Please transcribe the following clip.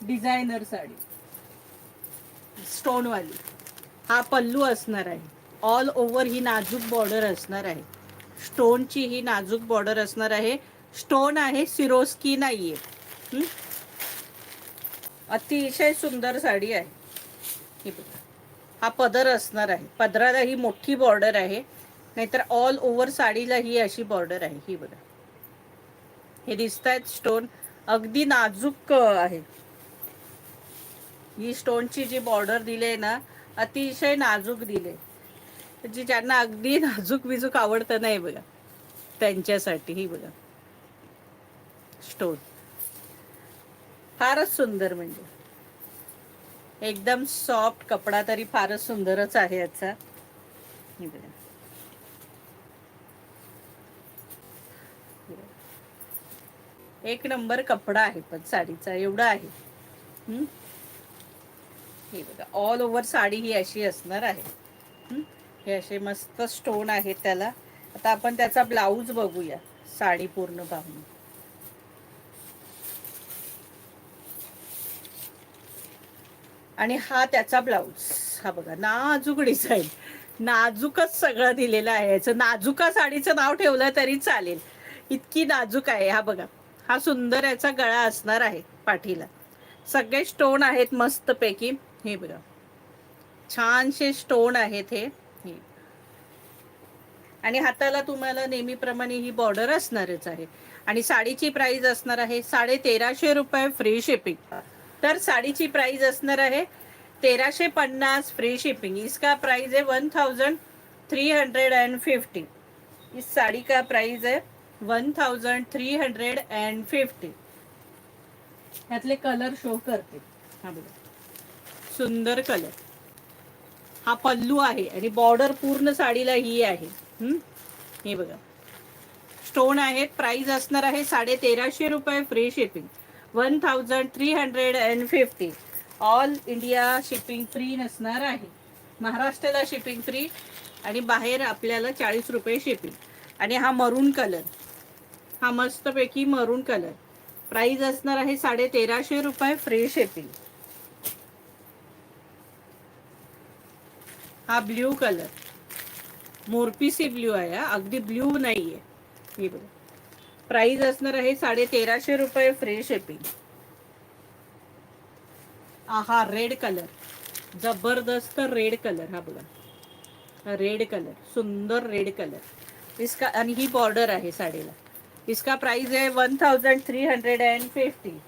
Designer sari stone वाली. हा पल्लू असणार आहे. ऑल ओव्हर ही नाजूक बॉर्डर असणार आहे. स्टोनची ही नाजूक बॉर्डर असणार आहे. स्टोन आहे, सिरोस्की नाहीये. अतिशय सुंदर साडी आहे ही बघा. हा पदर असणार आहे. पदराला ही मोठी बॉर्डर आहे, नाहीतर ऑल ओव्हर साडीला ही अशी बॉर्डर आहे. ही बघा, हे दिसत आहेत स्टोन, अगदी नाजूक आहे. ही स्टोनची जी बॉर्डर दिली ना, अतिशय नाजूक दिले. जी ज्यांना अगदी नाजूक बिजूक आवडतं नाही बघा, त्यांच्यासाठी ही बघा स्टोन फारच सुंदर. म्हणजे एकदम सॉफ्ट कपडा, तरी फारच सुंदरच आहे याचा. हे बघा, एक नंबर कपडा आहे. पण साडीचा एवढा आहे. हे बघा, ऑल ओव्हर साडी ही अशी असणार आहे. हे असे मस्त स्टोन आहेत त्याला. आता आपण त्याचा ब्लाऊज बघूया, साडी पूर्ण पाहून. आणि हा त्याचा ब्लाऊज. हा बघा, नाजूक डिझाईन, नाजूकच सगळं दिलेलं आहे. याचं नाजुका साडीचं नाव ठेवलं तरी चालेल, इतकी नाजूक आहे. हा बघा, हा सुंदर याचा गळा असणार आहे. पाठीला सगळे स्टोन आहेत मस्त पैकी. हे बघा, छानसे स्टोन आहेत हे. आणि हाताला तुम्हाला नेहमीप्रमाणे ही बॉर्डर असणारच आहे. आणि साडीची प्राइस असणार आहे 1350 रुपये फ्री शिपिंग. तर साडीची प्राइस असणार आहे 1350 फ्री शिपिंग. इसका प्राइस है 1350. इस साड़ी का प्राइस है 1350. ह्यातले कलर शो करते. हा बघा, सुंदर कलर. हा पल्लू आहे आणि बॉर्डर पूर्ण साडीला ही आहे. हे बघा, स्टोन आहेत. प्राइस असणार आहे 1350 रुपये free shipping. 1350. All India shipping free नसणार आहे. महाराष्ट्राला शिपिंग फ्री आणि बाहेर आपल्याला 40 रुपये शिपिंग. आणि हा मरून कलर, हा मस्तपैकी मरून कलर. प्राइस असणार आहे 1350 रुपये फ्री शिपिंग. हा ब्ल्यू कलर, मोरपीसी ब्ल्यू आहे. अगदी ब्ल्यू नाहीये. हे बघा, प्राइस असणार आहे 1350 रुपये फ्री शिपिंग. हा रेड कलर, जबरदस्त रेड कलर. हा बघा, रेड कलर, सुंदर रेड कलर. इसका आणि ही बॉर्डर आहे साडीला. इसका प्राइस है 1350.